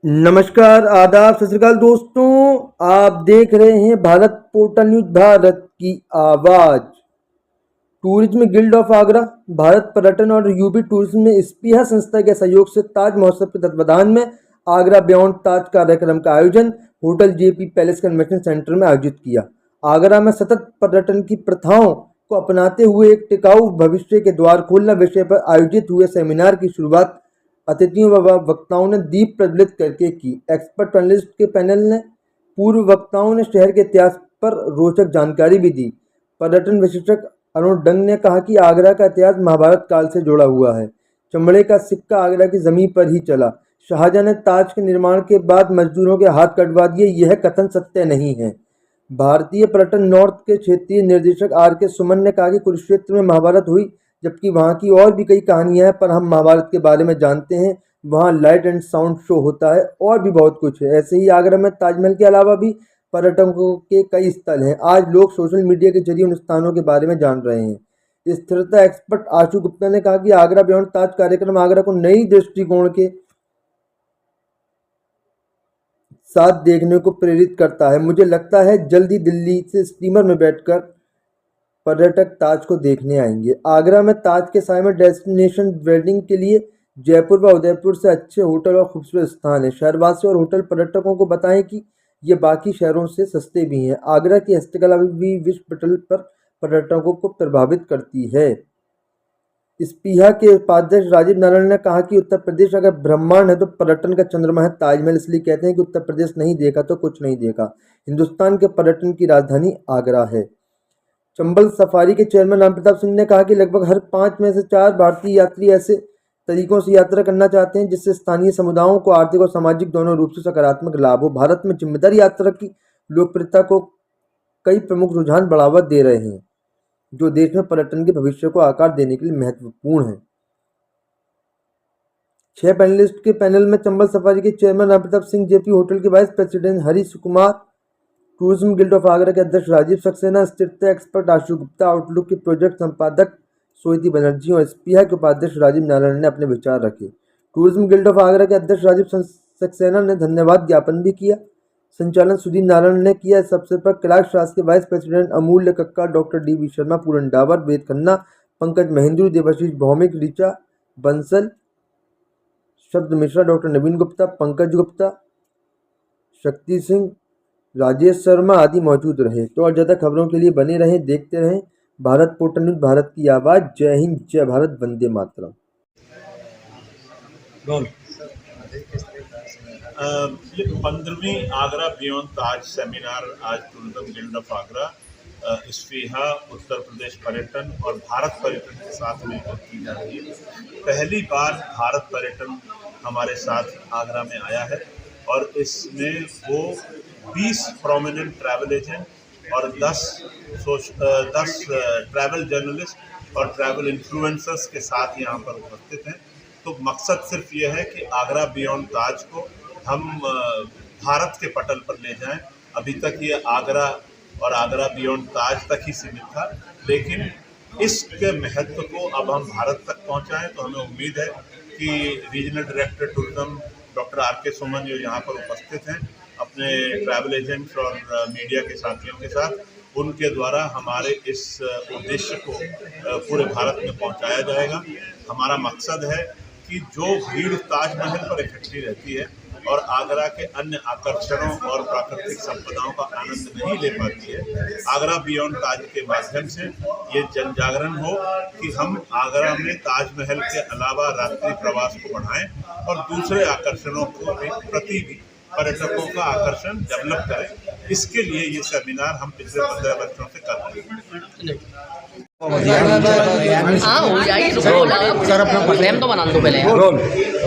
नमस्कार, आदाब, सत श्री अकाल दोस्तों। आप देख रहे हैं भारत पोर्टल न्यूज, भारत की आवाज़। Tourism guild of Agra, Bharat पर्यटन और यूपी टूरिज्म में स्पीहा संस्था के सहयोग से ताज महोत्सव के तत्वाधान में आगरा बियॉन्ड ताज कार्यक्रम का आयोजन hotel JP palace convention centre में आयोजित किया। आगरा में सतत पर्यटन की प्रथाओं को अपनाते हुए एक टिकाऊ भविष्य के द्वार खोलना विषय पर आयोजित हुए सेमिनार की शुरुआत अतिथियों व वक्ताओं ने दीप प्रज्वलित करके की। एक्सपर्ट पैनलिस्ट के पैनल ने पूर्व वक्ताओं ने शहर के इतिहास पर रोचक जानकारी भी दी। पर्यटन विशेषज्ञ अरुण डंग ने कहा कि आगरा का इतिहास महाभारत काल से जुड़ा हुआ है। चमड़े का सिक्का आगरा की जमीन पर ही चला। शाहजहां ने ताज के निर्माण के बाद मजदूरों के हाथ कटवा दिए, यह कथन सत्य नहीं है। भारतीय पर्यटन नॉर्थ के क्षेत्रीय निर्देशक आर के सुमन ने कहा कि कुरुक्षेत्र में महाभारत हुई, जबकि वहाँ की और भी कई कहानियां हैं, पर हम महाभारत के बारे में जानते हैं। वहाँ लाइट एंड साउंड शो होता है और भी बहुत कुछ है। ऐसे ही आगरा में ताजमहल के अलावा भी पर्यटकों के कई स्थल हैं। आज लोग सोशल मीडिया के जरिए उन स्थानों के बारे में जान रहे हैं। स्थिरता एक्सपर्ट आशु गुप्ता ने कहा कि आगरा बियॉन्ड ताज कार्यक्रम आगरा को नई दृष्टिकोण के साथ देखने को प्रेरित करता है। मुझे लगता है जल्दी दिल्ली से स्टीमर में बैठकर पर्यटक ताज को देखने आएंगे। आगरा में ताज के साय में डेस्टिनेशन वेडिंग के लिए जयपुर व उदयपुर से अच्छे होटल और खूबसूरत स्थान है। शहरवासी और होटल पर्यटकों को बताएं कि ये बाकी शहरों से सस्ते भी हैं। आगरा की हस्तकला भी विश्व पटल पर पर्यटकों को प्रभावित करती है। स्पीहा के उपाध्यक्ष राजीव नारायण ने कहा कि उत्तर प्रदेश अगर ब्रह्मांड है तो पर्यटन का चंद्रमा है ताजमहल। इसलिए कहते हैं कि उत्तर प्रदेश नहीं देखा तो कुछ नहीं देखा। हिंदुस्तान के पर्यटन की राजधानी आगरा है। चंबल सफारी के चेयरमैन राम प्रताप सिंह ने कहा कि लगभग हर 5 में से 4 भारतीय यात्री ऐसे तरीकों से यात्रा करना चाहते हैं जिससे स्थानीय समुदायों को आर्थिक और सामाजिक दोनों रूप से सकारात्मक लाभ हो। भारत में जिम्मेदारी यात्रा की लोकप्रियता को कई प्रमुख रुझान बढ़ावा दे रहे हैं, जो देश में पर्यटन के भविष्य को आकार देने के लिए महत्वपूर्ण है। 6 पैनलिस्ट के पैनल में चंबल सफारी के chairman Ram Pratap Singh, JP hotel के vice president Harish Kumar, tourism guild of Agra के अध्यक्ष राजीव सक्सेना, स्थिरता एक्सपर्ट आशु गुप्ता, आउटलुक के प्रोजेक्ट संपादक सोहिती बनर्जी और स्पीहा के उपाध्यक्ष राजीव नारायण ने अपने विचार रखे। टूरिज्म गिल्ड ऑफ आगरा के अध्यक्ष राजीव सक्सेना ने धन्यवाद ज्ञापन भी किया। संचालन सुधीर नारायण ने किया। इस अवसर पर कैलाश शास्त्री के वाइस प्रेसिडेंट अमूल्य कक्का, डॉक्टर डी.वी. शर्मा, पूरन डावर, वेद खन्ना, पंकज महेंद्रू, देवाशीष भौमिक, ऋचा बंसल, शब्द मिश्रा, डॉक्टर नवीन गुप्ता, पंकज गुप्ता, शक्ति सिंह, राजेश शर्मा आदि मौजूद रहे। तो और ज़्यादा खबरों के लिए बने रहें, देखते रहें भारत पोर्टल न्यूज, भारत की आवाज़। जय हिंद, जय भारत, वंदे मातरम। ये 15वीं आगरा बियॉन्ड ताज सेमिनार आज tourism guild of Agra, स्पीहा, Uttar Pradesh पर्यटन और भारत पर्यटन के साथ मिलकर की जा रही है। पहली बार भारत पर्यटन हमारे साथ आगरा में आया है और इसमें वो 20 प्रोमिनेंट ट्रैवल एजेंट और 10 ट्रैवल जर्नलिस्ट और ट्रैवल इन्फ्लुएंसर्स के साथ यहाँ पर उपस्थित हैं। तो मकसद सिर्फ ये है कि आगरा बियॉन्ड ताज को हम भारत के पटल पर ले जाएं। अभी तक ये आगरा और आगरा बियॉन्ड ताज तक ही सीमित था, लेकिन इसके महत्व को अब हम भारत तक पहुंचाएं। तो हमें उम्मीद है कि regional director tourism doctor R के सुमन जो यहाँ पर उपस्थित हैं, अपने ट्रैवल एजेंट्स और मीडिया के साथियों के साथ, उनके द्वारा हमारे इस उद्देश्य को पूरे भारत में पहुंचाया जाएगा। हमारा मकसद है कि जो भीड़ ताजमहल पर इकट्ठी रहती है और आगरा के अन्य आकर्षणों और प्राकृतिक संपदाओं का आनंद नहीं ले पाती है, आगरा बियॉन्ड ताज के माध्यम से ये जन जागरण हो कि हम आगरा में ताजमहल के अलावा रात्रि प्रवास को बढ़ाएं और दूसरे आकर्षणों को प्रति भी पर्यटकों का आकर्षण डेवलप करें। इसके लिए ये सेमिनार हम पिछले 15 वर्षों से कर रहे हैं।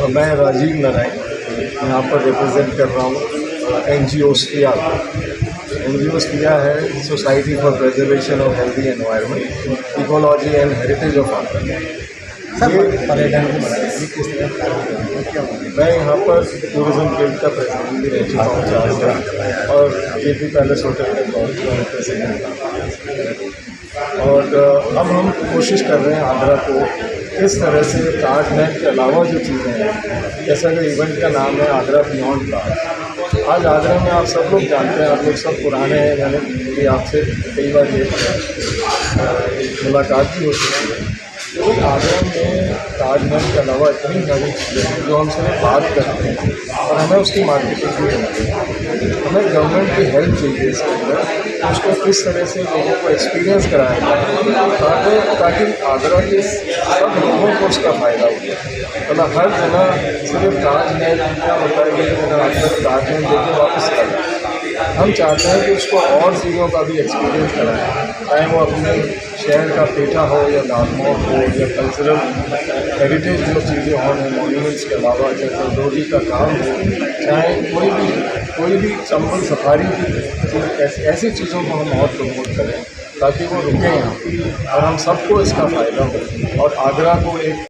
मैं राजीव नारायण यहाँ पर रिप्रेजेंट कर रहा हूँ NGO स्पीहा। NGO स्पीहा है society for preservation of healthy environment, ecology and heritage of Agra. पर्यटन को बढ़ाने के लिए किस तरह कार्य करेंगे, क्या होगा? मैं यहाँ पर टूरिज्म गिल्ड का प्रेसिडेंट भी रह चुका हूँ 4 साल और जेपी पैलेस होटल का प्रेसिडेंट था। और अब हम कोशिश कर रहे हैं आगरा को किस तरह से ताजमहल के अलावा जो चीज़ें हैं, जैसा कि इवेंट का नाम है आगरा बियॉन्ड ताज। आज आगरा में आप सब लोग जानते हैं, आप लोग सब पुराने हैं, मैंने भी आपसे कई बार ये मुलाकात भी हो चुकी है। तो आगरा में ताजमहल के अलावा इतनी सारी चीज़ें हैं जो हम सिर्फ बात करते हैं और हमें उसकी मार्केटिंग भी करनी है। हमें गवर्नमेंट की हेल्प चाहिए इसके अंदर, उसको किस तरह से लोगों को एक्सपीरियंस कराया जाए ताकि आगरा के सब लोगों को उसका फ़ायदा हो। मतलब हर जगह सिर्फ ताजमहल क्या होता है कि आगरा ताजमहल देखे वापस कर, हम चाहते हैं कि उसको और चीज़ों का भी एक्सपीरियंस कराएं, चाहे वो अपने शहर का पेठा हो या लालमोहर हो या कल्चरल हेरिटेज जो चीज़ें हों मॉन्यूमेंट्स के अलावा, जैसे रोटी का काम हो, चाहे कोई भी चंबल सफारी की ऐसी चीज़ों को हम और प्रमोट करें ताकि वो रुकें यहाँ और हम सबको इसका फ़ायदा हो और आगरा को एक